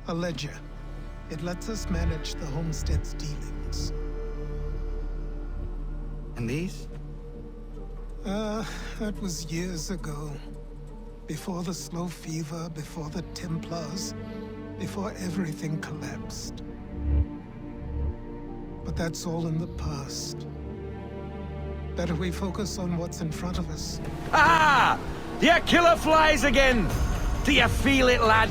A ledger. It lets us manage the homestead's dealings. And these? That was years ago. Before the slow fever, before the Templars, before everything collapsed. But that's all in the past. Better we focus on what's in front of us. Ah! Your killer flies again! Do you feel it, lad?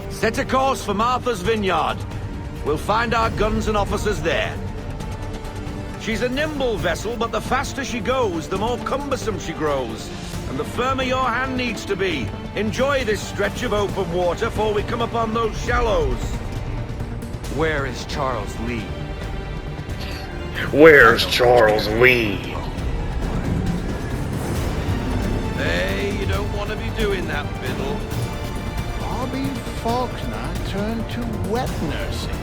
Set a course for Martha's Vineyard. We'll find our guns and officers there. She's a nimble vessel, but the faster she goes, the more cumbersome she grows. And the firmer your hand needs to be. Enjoy this stretch of open water before we come upon those shallows. Where is Charles Lee? Where's Charles Lee? Hey, you don't want to be doing that, Biddle. Bobby Faulkner turned to wet nursing.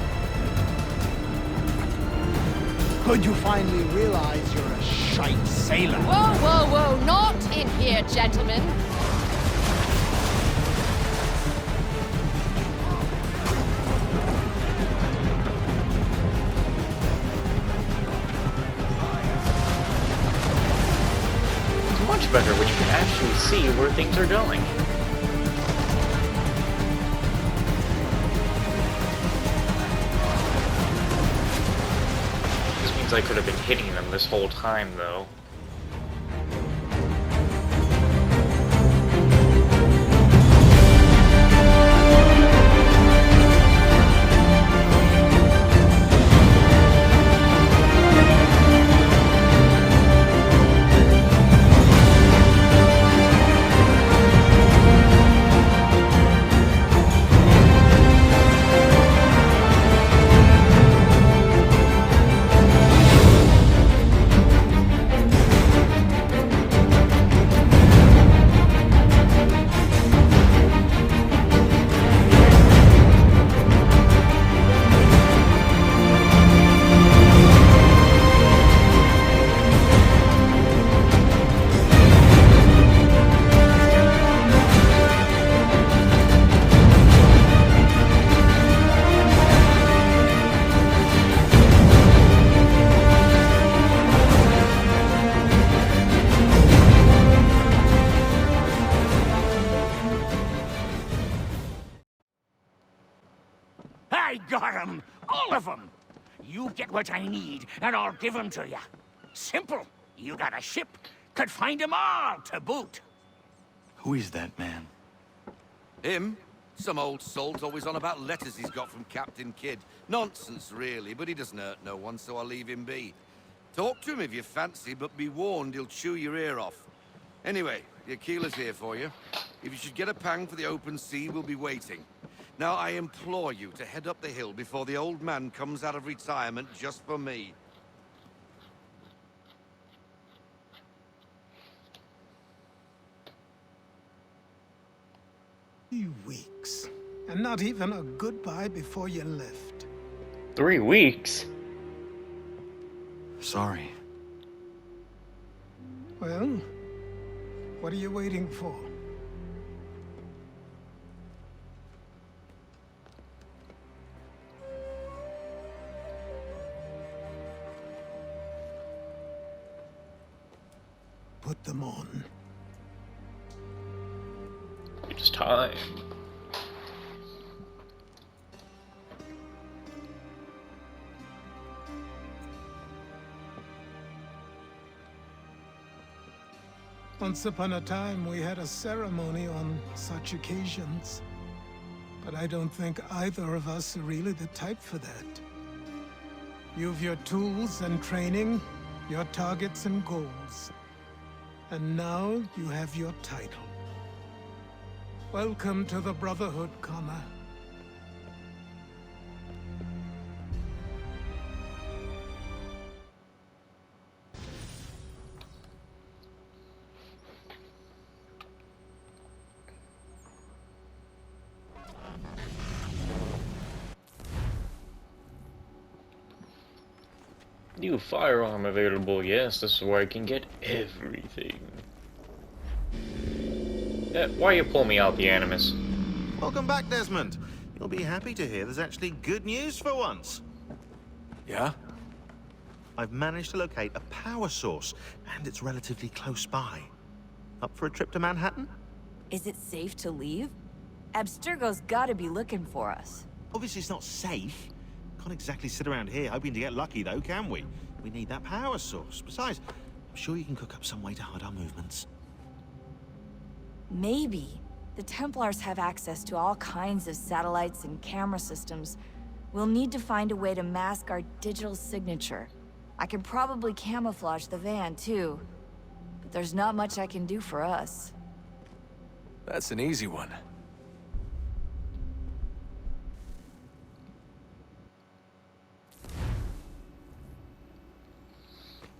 Could you finally realize you're a shite sailor? Whoa, whoa, whoa, not in here, gentlemen. It's much better when you can actually see where things are going. This means I could have been hitting them this whole time, though. I got 'em! All of 'em! You get what I need, and I'll give 'em to you. Simple. You got a ship. Could find 'em all to boot. Who is that man? Him? Some old salt always on about letters he's got from Captain Kidd. Nonsense, really, but he doesn't hurt no one, so I'll leave him be. Talk to him if you fancy, but be warned he'll chew your ear off. Anyway, your keeler's here for you. If you should get a pang for the open sea, we'll be waiting. Now, I implore you to head up the hill before the old man comes out of retirement just for me. 3 weeks. And not even a goodbye before you left. 3 weeks? Sorry. Well, what are you waiting for? Put them on. It's time. Once upon a time, we had a ceremony on such occasions. But I don't think either of us are really the type for that. You've your tools and training, your targets and goals. And now you have your title. Welcome to the Brotherhood, Connor. New firearm available. Yes, this is where I can get everything. Why you pull me out the Animus? Welcome back, Desmond. You'll be happy to hear there's actually good news for once. Yeah? I've managed to locate a power source, and it's relatively close by. Up for a trip to Manhattan? Is it safe to leave? Abstergo's gotta be looking for us. Obviously, it's not safe. Can't exactly sit around here hoping to get lucky, though, can we? We need that power source. Besides, I'm sure you can cook up some way to hide our movements. Maybe. The Templars have access to all kinds of satellites and camera systems. We'll need to find a way to mask our digital signature. I can probably camouflage the van, too. But there's not much I can do for us. That's an easy one.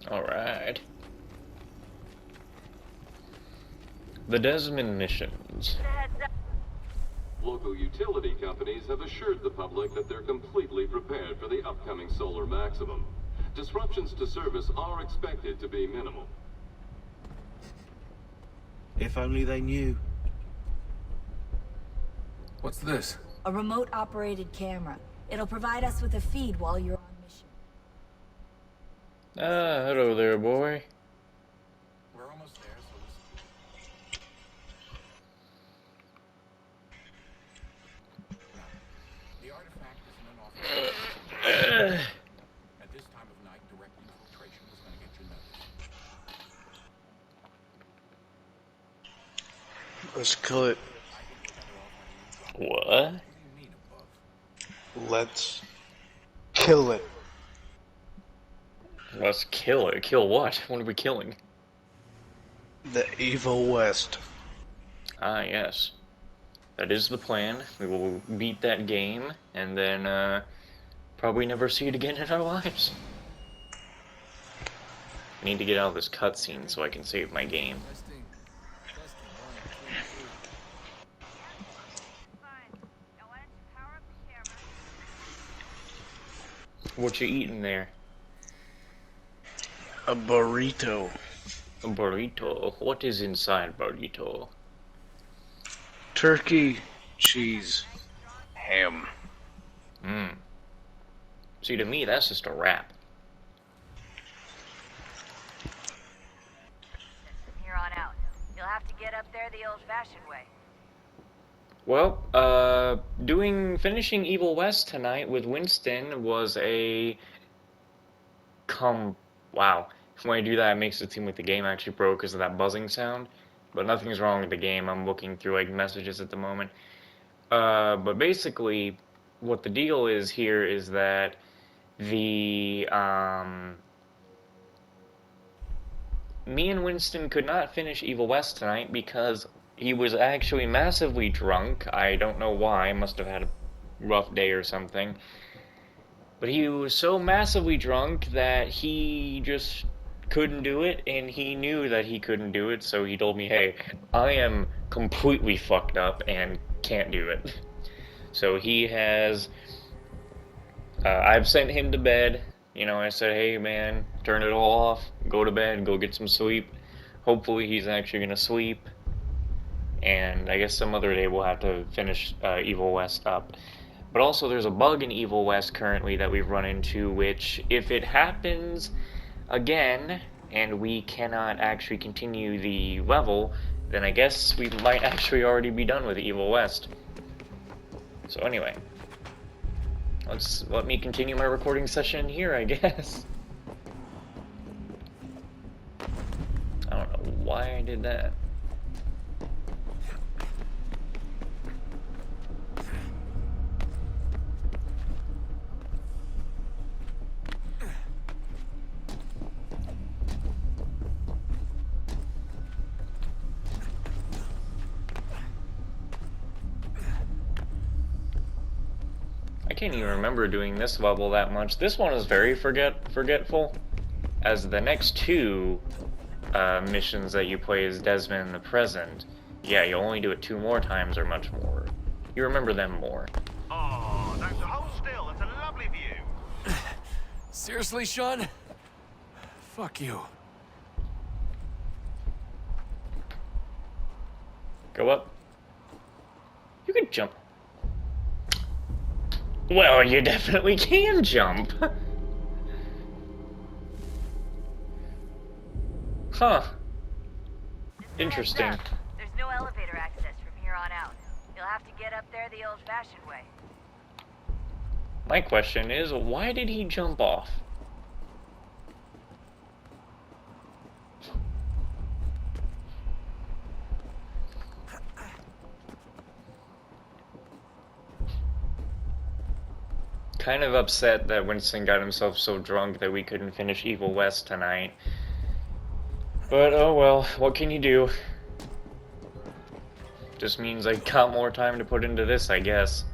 Alright. The Desmond missions. Local utility companies have assured the public that they're completely prepared for the upcoming solar maximum. Disruptions to service are expected to be minimal. If only they knew. What's this? A remote-operated camera. It'll provide us with a feed while you're on mission. Ah, hello there, boy. We're almost there, so the artifact is an unauthorized. At this time of night, direct infiltration is going to get you noticed. Let's kill it. What? Let's kill it. Let's kill it. Kill what? What are we killing? The Evil West. Ah, yes. That is the plan. We will beat that game, and then, probably never see it again in our lives. I need to get out of this cutscene so I can save my game. What you eating there? A burrito. A burrito? What is inside burrito? Turkey, cheese, ham. Mmm. See, to me, that's just a wrap. From here on out, you'll have to get up there the old-fashioned way. Well, finishing Evil West tonight with Winston was a... Wow. When I do that, it makes it seem like the game actually broke because of that buzzing sound. But nothing's wrong with the game. I'm looking through, like, messages at the moment. But basically, what the deal is here is that me and Winston could not finish Evil West tonight because he was actually massively drunk. I don't know why. Must have had a rough day or something. But he was so massively drunk that he just couldn't do it, and he knew that he couldn't do it, so he told me, hey, I am completely fucked up and can't do it. So he has... I've sent him to bed. You know, I said, hey, man, turn it all off. Go to bed. Go get some sleep. Hopefully he's actually going to sleep. And I guess some other day we'll have to finish Evil West up. But also there's a bug in Evil West currently that we've run into, which if it happens again and we cannot actually continue the level, then I guess we might actually already be done with Evil West. So anyway, let me continue my recording session here, I guess. I don't know why I did that. I can't even remember doing this level that much. This one is very forgetful, as the next two missions that you play as Desmond in the present, yeah, you only do it 2 more times or much more. You remember them more. Oh, don't hold still. It's a lovely view. Seriously, Sean? Fuck you. Go up. You could jump. Well, you definitely can jump. Huh. Interesting. There's no elevator access from here on out. You'll have to get up there the old-fashioned way. My question is, why did he jump off? Kind of upset that Winston got himself so drunk that we couldn't finish Evil West tonight. But oh well, what can you do? Just means I got more time to put into this, I guess.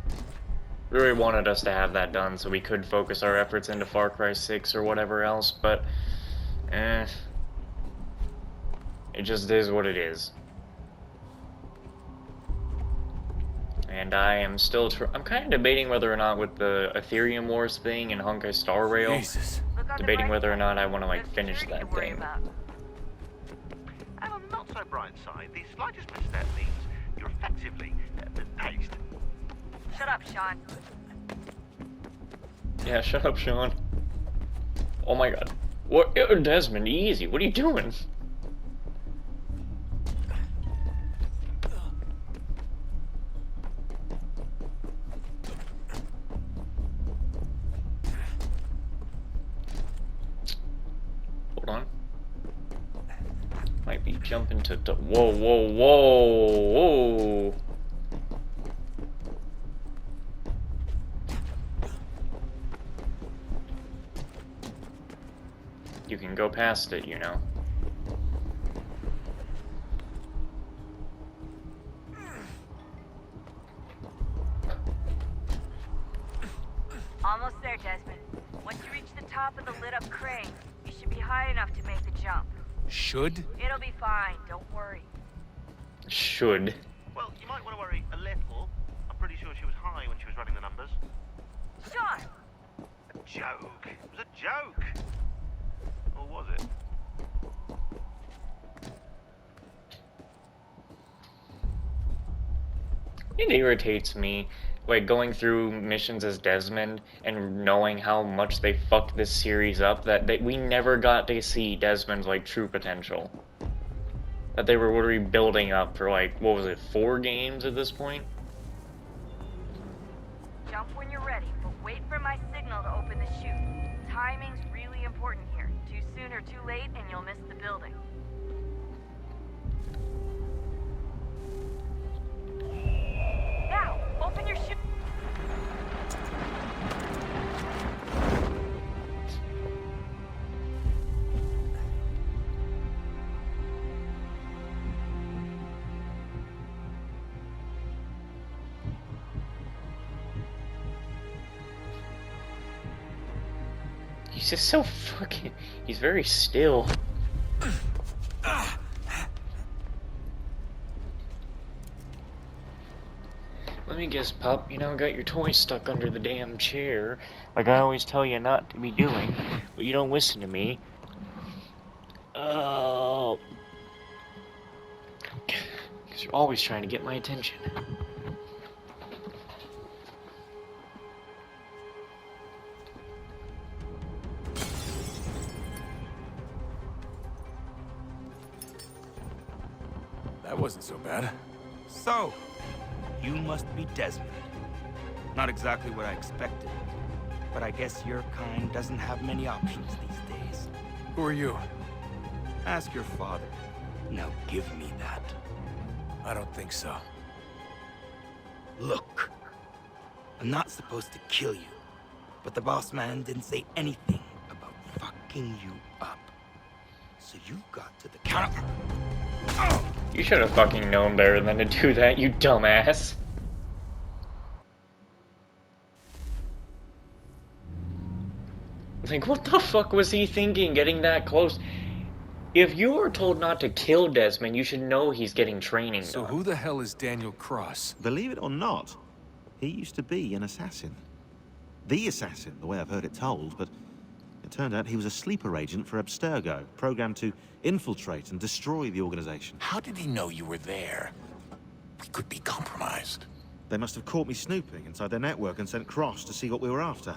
Really wanted us to have that done so we could focus our efforts into Far Cry 6 or whatever else, but it just is what it is. And I am still I'm kind of debating whether or not with the Ethereum Wars thing and Honkai Star Rail, debating whether or not I want to like finish that thing. And on the not so bright side, the slightest misstep means you're effectively paced. Shut up, Sean. Yeah, shut up, Sean. Oh my god. What? Desmond, easy. What are you doing? Hold on. Might be jumping to... Whoa, whoa, whoa, whoa. You can go past it, you know. Almost there, Desmond. Once you reach the top of the lit-up crane, you should be high enough to make the jump. Should? It'll be fine, don't worry. Should. Well, you might want to worry a little. I'm pretty sure she was high when she was running the numbers. Sean! A joke. It was a joke. Or was it? It irritates me, like, going through missions as Desmond and knowing how much they fucked this series up, that we never got to see Desmond's, like, true potential. That they were literally building up for, like, what was it, 4 games at this point? Jump when you're ready, but wait for my signal to open the chute. Timing's really important here. Too soon or too late, and you'll miss the building. Now, open your chute. He's just so fucking... He's very still. Let me guess, pup, you know, got your toy stuck under the damn chair, like I always tell you not to be doing, but you don't listen to me. Oh. Because you're always trying to get my attention. That wasn't so bad. So, you must be Desmond. Not exactly what I expected, but I guess your kind doesn't have many options these days. Who are you? Ask your father. Now give me that. I don't think so. Look, I'm not supposed to kill you, but the boss man didn't say anything about fucking you up. So you got to the counter. You should have fucking known better than to do that, you dumbass. Like, what the fuck was he thinking getting that close? If you were told not to kill Desmond, you should know he's getting training done. So who the hell is Daniel Cross? Believe it or not, he used to be an assassin. The assassin, the way I've heard it told, but it turned out he was a sleeper agent for Abstergo, programmed to infiltrate and destroy the organization. How did he know you were there? We could be compromised. They must have caught me snooping inside their network and sent Cross to see what we were after.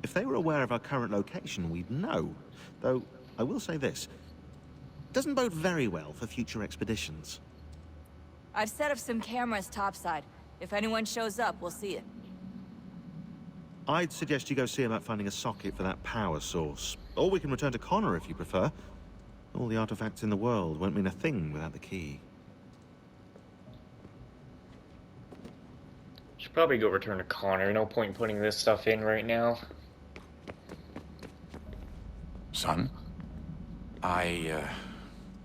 If they were aware of our current location, we'd know. Though, I will say this. It doesn't bode very well for future expeditions. I've set up some cameras topside. If anyone shows up, we'll see it. I'd suggest you go see about finding a socket for that power source. Or we can return to Connor if you prefer. All the artifacts in the world won't mean a thing without the key. Should probably go return to Connor. No point in putting this stuff in right now. Son, I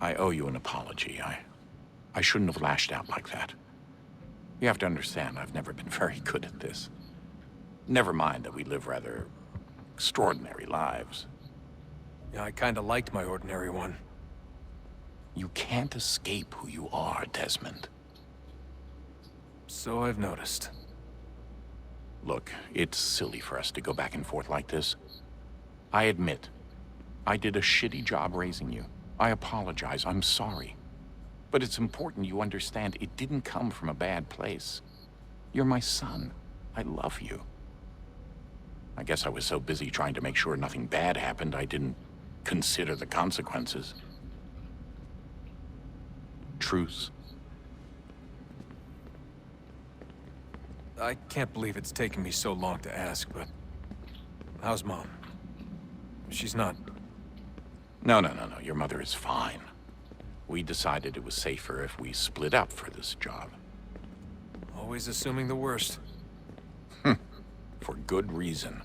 owe you an apology. I shouldn't have lashed out like that. You have to understand, I've never been very good at this. Never mind that we live rather extraordinary lives. Yeah, I kinda liked my ordinary one. You can't escape who you are, Desmond. So I've noticed. Look, it's silly for us to go back and forth like this. I admit, I did a shitty job raising you. I apologize, I'm sorry. But it's important you understand it didn't come from a bad place. You're my son. I love you. I guess I was so busy trying to make sure nothing bad happened, I didn't consider the consequences. Truce. I can't believe it's taken me so long to ask, but... how's Mom? She's not... No. Your mother is fine. We decided it was safer if we split up for this job. Always assuming the worst. For good reason.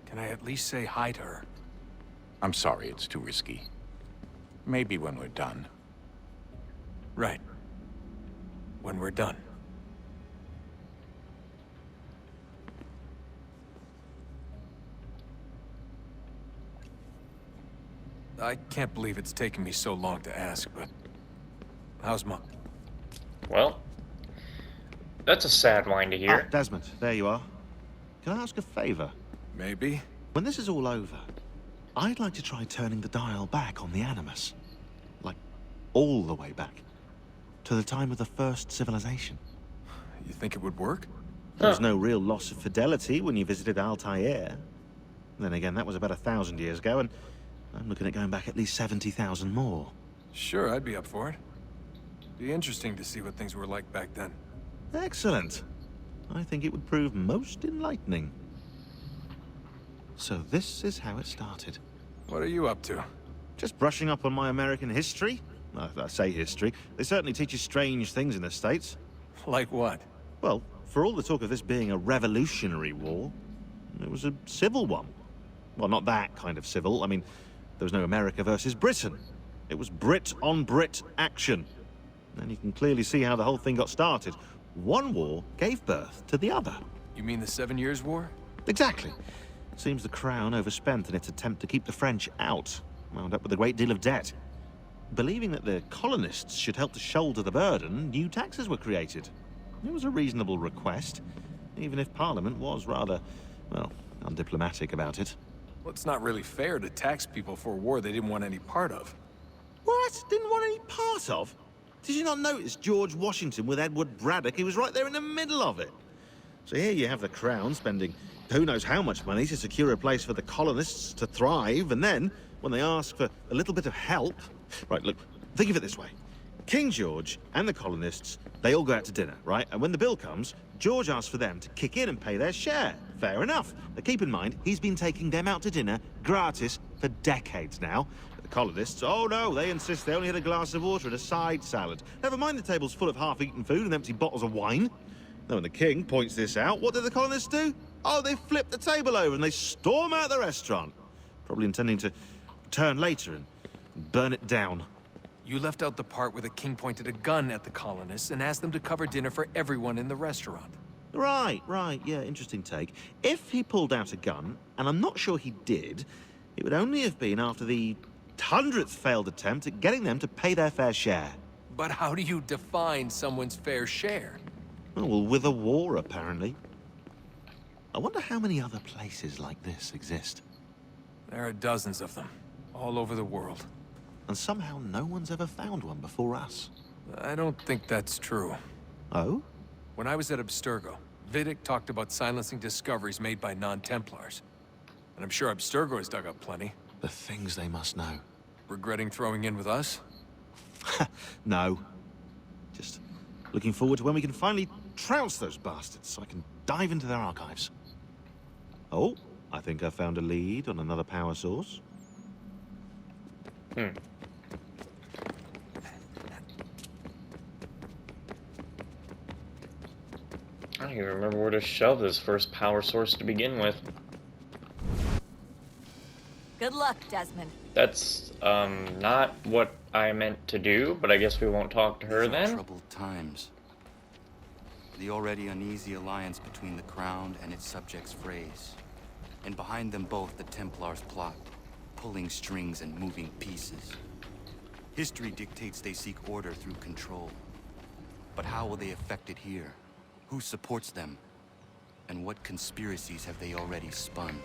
Can I at least say hi to her? I'm sorry, it's too risky. Maybe when we're done. Right. When we're done. I can't believe it's taken me so long to ask, but... how's Mom? Well, that's a sad line to hear. Ah, Desmond, there you are. Can I ask a favor? Maybe. When this is all over, I'd like to try turning the dial back on the Animus. Like, all the way back. To the time of the first civilization. You think it would work? There was no real loss of fidelity when you visited Altair. Then again, that was about 1,000 years ago, and I'm looking at going back at least 70,000 more. Sure, I'd be up for it. Be interesting to see what things were like back then. Excellent. I think it would prove most enlightening. So this is how it started. What are you up to? Just brushing up on my American history. I say history. They certainly teach you strange things in the States. Like what? Well, for all the talk of this being a revolutionary war, it was a civil one. Well, not that kind of civil. I mean, there was no America versus Britain. It was Brit on Brit action. And you can clearly see how the whole thing got started. One war gave birth to the other. You mean the 7 Years' War? Exactly. Seems the Crown overspent in its attempt to keep the French out, wound up with a great deal of debt. Believing that the colonists should help to shoulder the burden, new taxes were created. It was a reasonable request, even if Parliament was rather, well, undiplomatic about it. Well, it's not really fair to tax people for a war they didn't want any part of. What? Didn't want any part of? Did you not notice George Washington with Edward Braddock? He was right there in the middle of it. So here you have the Crown spending who knows how much money to secure a place for the colonists to thrive, and then, when they ask for a little bit of help... Right, look, think of it this way. King George and the colonists, they all go out to dinner, right? And when the bill comes, George asks for them to kick in and pay their share. Fair enough. But keep in mind, he's been taking them out to dinner gratis for decades now. But the colonists, oh no, they insist they only had a glass of water and a side salad. Never mind the table's full of half-eaten food and empty bottles of wine. Now, when the king points this out, what do the colonists do? Oh, they flip the table over and they storm out the restaurant. Probably intending to return later and burn it down. You left out the part where the king pointed a gun at the colonists and asked them to cover dinner for everyone in the restaurant. Right, yeah, interesting take. If he pulled out a gun, and I'm not sure he did, it would only have been after the 100th failed attempt at getting them to pay their fair share. But how do you define someone's fair share? Well, with a war, apparently. I wonder how many other places like this exist. There are dozens of them, all over the world. And somehow no one's ever found one before us. I don't think that's true. Oh? When I was at Abstergo, Vidic talked about silencing discoveries made by non-Templars. And I'm sure Abstergo has dug up plenty. The things they must know. Regretting throwing in with us? No. Just looking forward to when we can finally trounce those bastards so I can dive into their archives. Oh, I think I found a lead on another power source. Hmm. I don't even remember where to shove this first power source to begin with. Good luck, Desmond. That's, not what I meant to do, but I guess we won't talk to her These are then. troubled times. The already uneasy alliance between the Crown and its subjects frays. And behind them both the Templars plot, pulling strings and moving pieces. History dictates they seek order through control. But how will they affect it here? Who supports them? And what conspiracies have they already spun?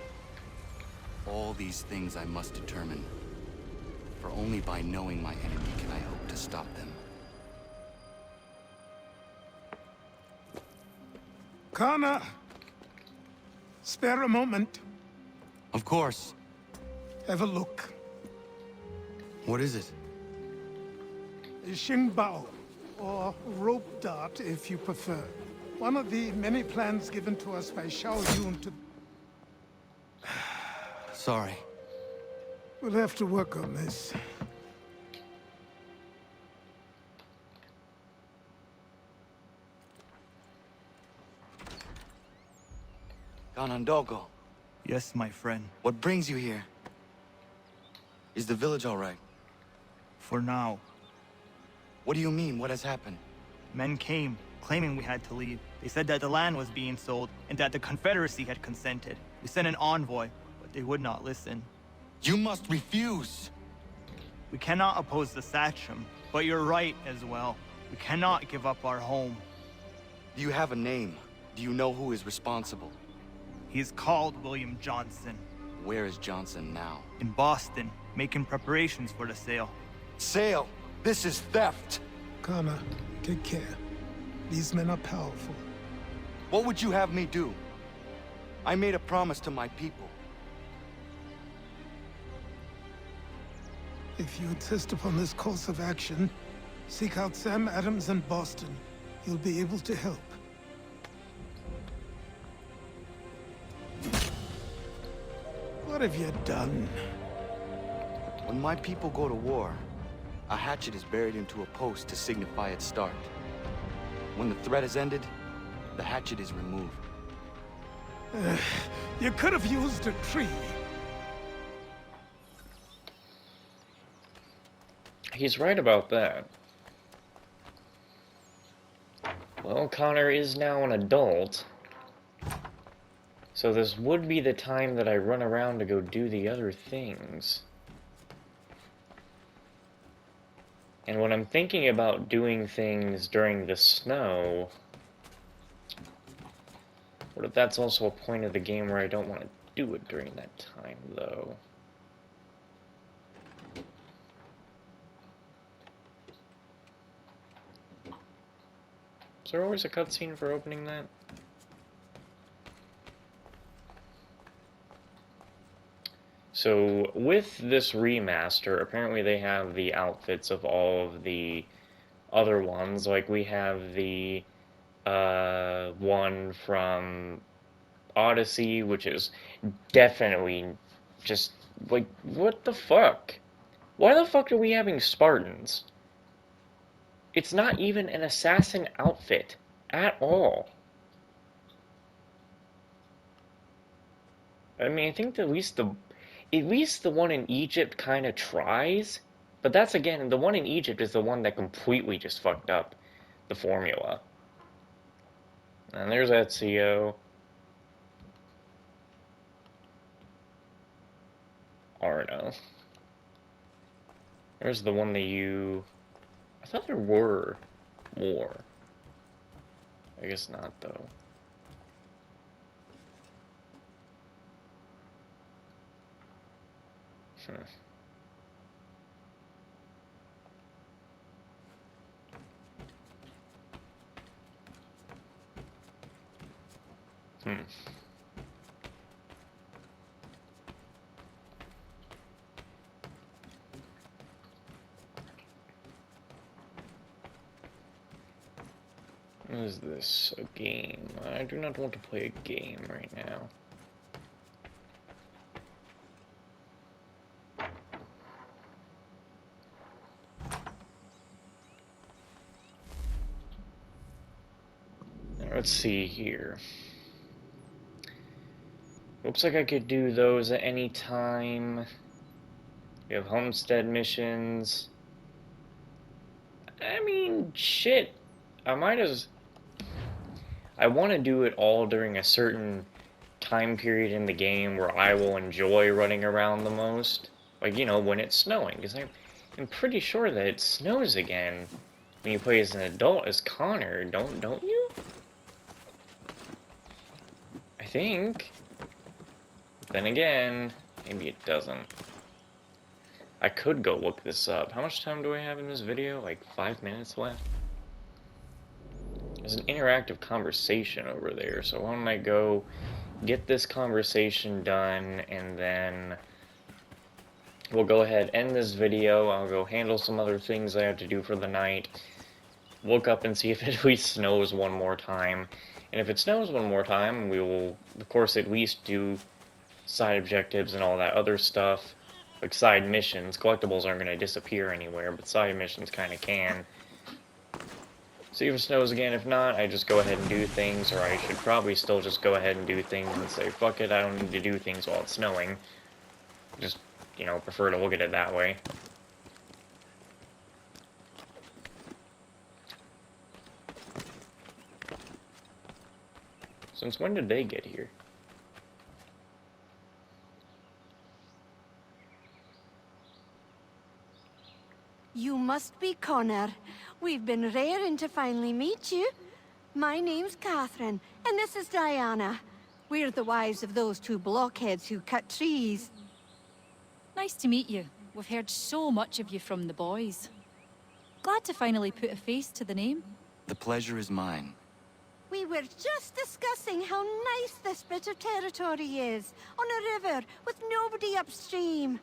All these things I must determine. For only by knowing my enemy can I hope to stop them. Connor! Spare a moment. Of course. Have a look. What is it? A Xingbao, or rope dart if you prefer. One of the many plans given to us by Xiao Yun to... Sorry. We'll have to work on this. Ganondogo, Yes, my friend. what brings you here? Is the village all right? For now. What do you mean? What has happened? Men came, claiming we had to leave. They said that the land was being sold, and that the Confederacy had consented. We sent an envoy, but they would not listen. You must refuse! We cannot oppose the Sachem, but you're right as well. We cannot give up our home. Do you have a name? Do you know who is responsible? He is called William Johnson. Where is Johnson now? In Boston, making preparations for the sale. Sale! This is theft! Connor, take care. These men are powerful. What would you have me do? I made a promise to my people. If you insist upon this course of action, seek out Sam Adams in Boston. He'll be able to help. What have you done? When my people go to war, a hatchet is buried into a post to signify its start. When the threat is ended, the hatchet is removed. You could have used a tree. He's right about that. Well, Connor is now an adult. So this would be the time that I run around to go do the other things. And when I'm thinking about doing things during the snow, what if that's also a point of the game where I don't want to do it during that time, though? Is there always a cutscene for opening that? So, with this remaster, apparently they have the outfits of all of the other ones. Like, we have the one from Odyssey, which is definitely just, like, what the fuck? Why the fuck are we having Spartans? It's not even an assassin outfit at all. I mean, I think that at least the one in Egypt kind of tries, but that's, again, the one in Egypt is the one that completely just fucked up the formula. And there's Ezio. Arno. There's the one that you... I thought there were more. I guess not, though. Hmm. What is this? A game? I do not want to play a game right now. Let's see here. Looks like I could do those at any time. We have homestead missions. I mean, shit. I want to do it all during a certain time period in the game where I will enjoy running around the most. Like, you know, when it's snowing. Because I'm pretty sure that it snows again when you play as an adult, as Connor, don't you? I think. Then again, maybe it doesn't. I could go look this up. How much time do I have in this video? Like 5 minutes left? There's an interactive conversation over there, so why don't I go get this conversation done, and then we'll go ahead and end this video. I'll go handle some other things I have to do for the night. Look up and see if it at least snows one more time. And if it snows one more time, we will, of course, at least do side objectives and all that other stuff. Like side missions. Collectibles aren't going to disappear anywhere, but side missions kind of can. See if it snows again. If not, I just go ahead and do things, or I should probably still just go ahead and do things and say, fuck it, I don't need to do things while it's snowing. Just, you know, prefer to look at it that way. Since when did they get here? You must be Connor. We've been raring to finally meet you. My name's Catherine, and this is Diana. We're the wives of those two blockheads who cut trees. Nice to meet you. We've heard so much of you from the boys. Glad to finally put a face to the name. The pleasure is mine. We were just discussing how nice this bit of territory is, on a river with nobody upstream.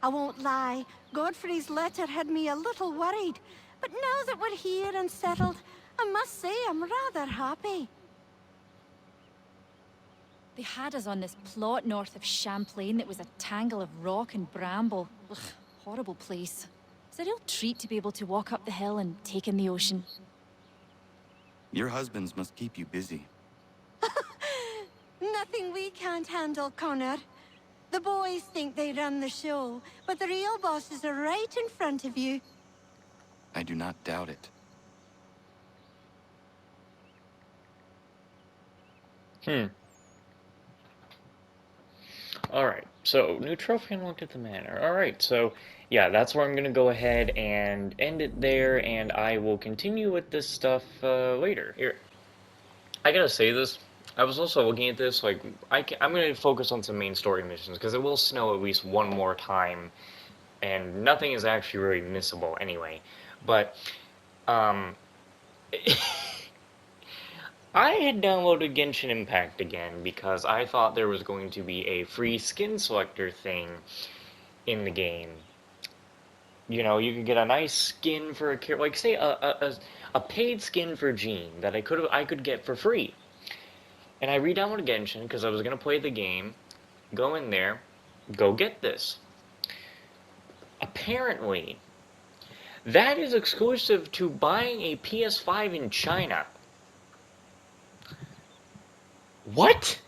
I won't lie, Godfrey's letter had me a little worried, but now that we're here and settled, I must say I'm rather happy. They had us on this plot north of Champlain that was a tangle of rock and bramble. Ugh, horrible place. It's a real treat to be able to walk up the hill and take in the ocean. Your husbands must keep you busy. Nothing we can't handle, Connor. The boys think they run the show, but the real bosses are right in front of you. I do not doubt it. Alright, so new trophy unlocked at the manor. Alright, so yeah, that's where I'm gonna go ahead and end it there, and I will continue with this stuff later. Here, I gotta say this. I was also looking at this, like, I'm gonna focus on some main story missions, because it will snow at least one more time, and nothing is actually really missable anyway. But, I had downloaded Genshin Impact again because I thought there was going to be a free skin selector thing in the game. You know, you could get a nice skin for a character, like say a paid skin for Jean that I could get for free. And I re-downloaded Genshin because I was gonna play the game, go in there, go get this. Apparently, that is exclusive to buying a PS5 in China. What?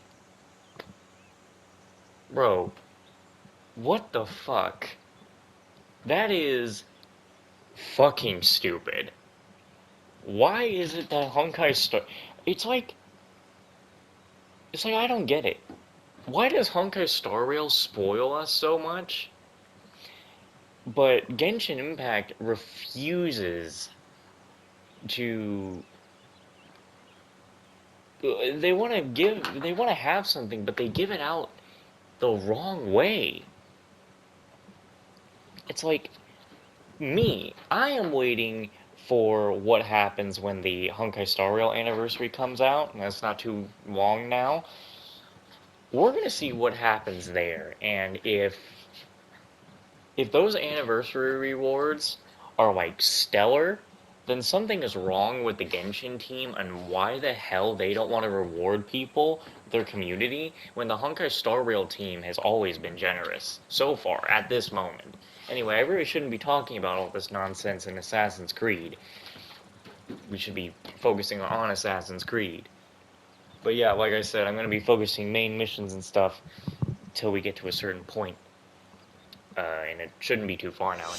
Bro, what the fuck? That is fucking stupid. Why is it that Honkai Star... It's like I don't get it. Why does Honkai Star Rail spoil us so much? But Genshin Impact refuses to... They want to have something, but they give it out the wrong way. It's like, me, I am waiting for what happens when the Honkai Star Rail anniversary comes out, and that's not too long now. We're gonna see what happens there, and if those anniversary rewards are like stellar, then something is wrong with the Genshin team and why the hell they don't want to reward people, their community, when the Honkai Star Rail team has always been generous, so far, at this moment. Anyway, I really shouldn't be talking about all this nonsense in Assassin's Creed. We should be focusing on Assassin's Creed. But yeah, like I said, I'm going to be focusing main missions and stuff until we get to a certain point. And it shouldn't be too far now.